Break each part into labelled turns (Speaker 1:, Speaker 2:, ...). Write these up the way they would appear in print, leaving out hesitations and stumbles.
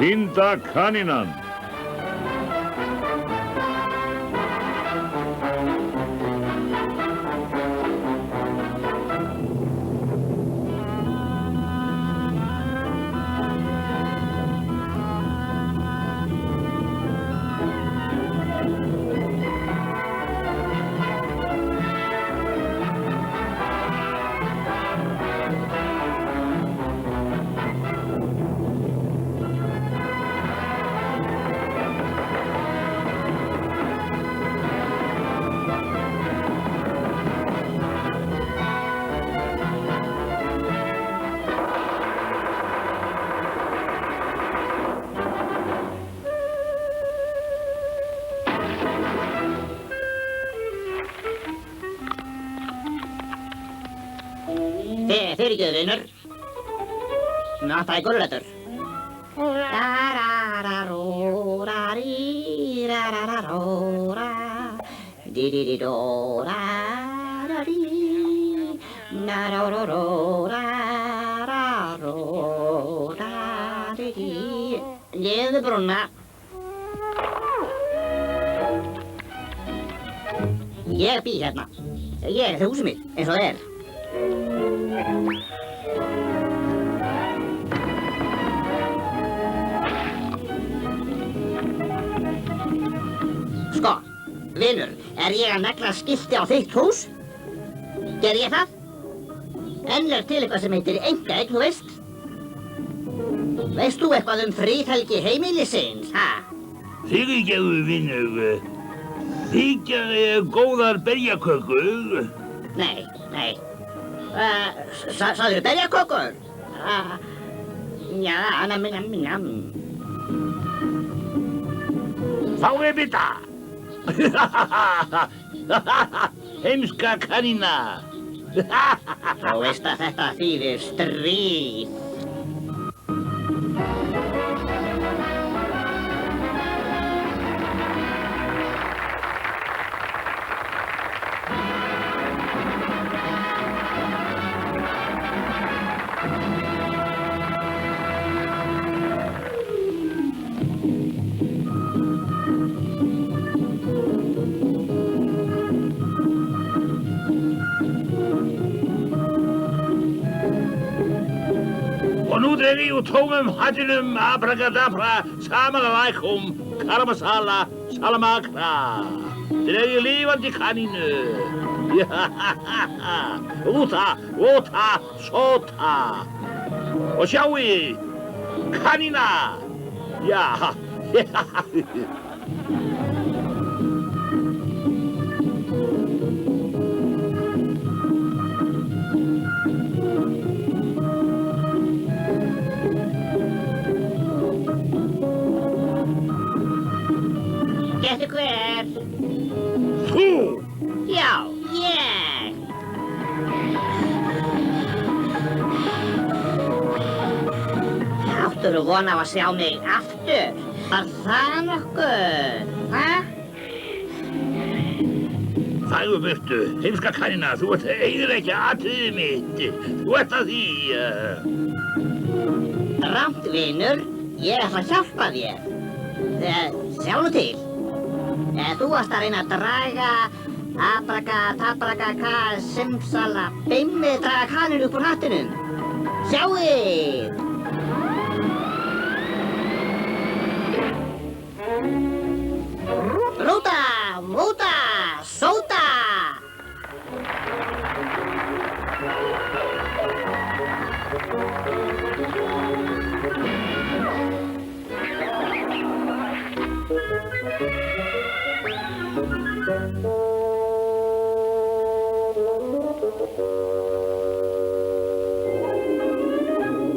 Speaker 1: Týnda kanínan.
Speaker 2: Fyrirgefðu, vinur. Mér vantaði gulrætur. Leyfðu brúna. Ég bý hérna. Ég er húsið mitt, eins og það er. Sko, vinur, er ég að negla skilti á þitt hús? Gerði ég það? Enn er til eitthvað sem heitir einkaeign, þú veist? Veist þú eitthvað friðhelgi heimilisins, ha?
Speaker 1: Fyrirgefðu, vinur. Þykja góðar berjakökur?
Speaker 2: Nei. Sagðirðu berjakökur? Já, nam.
Speaker 1: Fáið bita! Heimska kanína!
Speaker 2: Þú veist að þetta þýðir stríð.
Speaker 1: Og nú dreg ég úr tómum hattinum abracadabra, salamalekum, karamasala, salamakra. Dreg ég lifandi kanínu. Úta, sota. Og sjáið, kanína. Já.
Speaker 2: Gettu hver?
Speaker 1: Þú?
Speaker 2: Já, ég. Áttirðu von á að sjá mig aftur? Var það nokkuð, ha?
Speaker 1: Fæðu burtu, heimska kanína, þú ert að eyðileggja atriðið mitt. Þú ert að því.
Speaker 2: Rangt, vinur. Ég ætla að hjálpa þér. Sjá nú til. Þú varst að reyna að draga abracadabraka, simsalabim, draga kaninu upp úr hattinum. Sjáið! Rúta, sóta!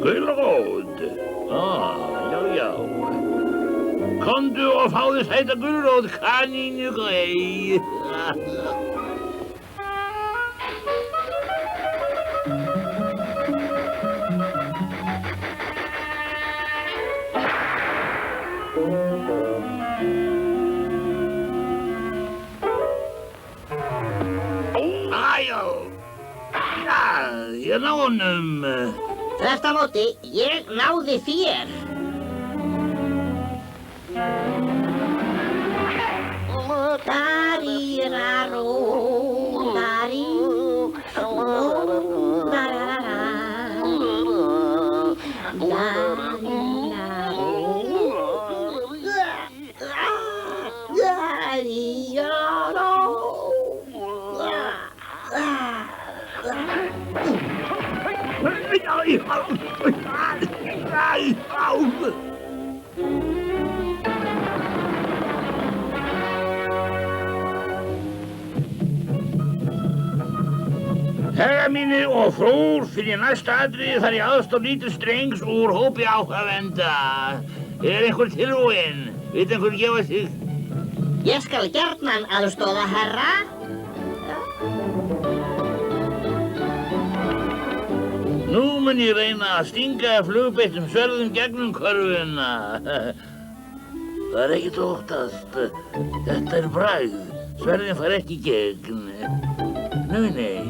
Speaker 1: Gulrót. Já. Komdu og fáðu sæta gulrót, kanínu grey. Ég náði honum.
Speaker 2: Þvert á móti, ég náði þér. Dariraró, darí,
Speaker 1: Herrar mínir og frúr, fyrir næsta atriði þarf ég aðstoð lítils drengs úr hópi áhugavenda. Einhver tilbúinn? Vill einhver gefa sig?
Speaker 2: Ég skal gjarnan aðstoða, herra.
Speaker 1: Nú mun ég reyna að stinga flugbeittum sverðum gegnum körfuna. Það er ekkert að óttast. Þetta er bragð. Sverðin fara ekki í gegn. Nei.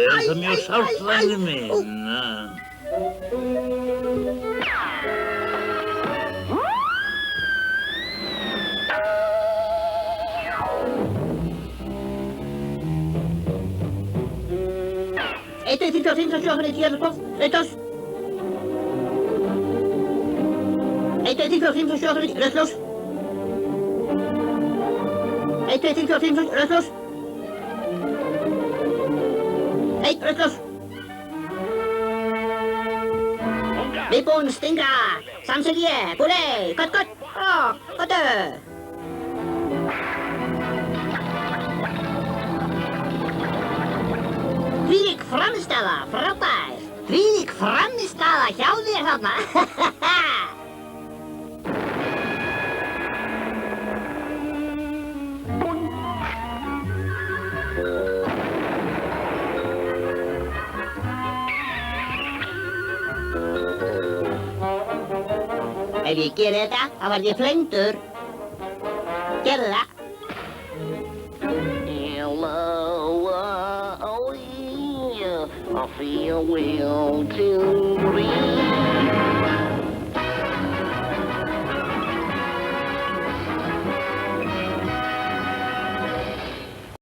Speaker 1: Er það mjög sárt, væni minn?
Speaker 2: Eitt, 2, 3, 4, 5, 6, 7, 8, 9, 10, 11, 12, 13. 1, 2, 3, 4, 5, 6, 7, 8, 9, rautt ljós. 1, 2, 3, 4, 5, 6, rautt ljós. 1, rautt ljós. Viðbúinn, stinga, samsælje, búlei, gott, gottu. Þvílík frammistaða, frábær. Þvílík frammistaða hjá þér þarna. Ef ég geri þetta, þá verð ég flengdur. Gerðu það.
Speaker 3: I feel well to breathe.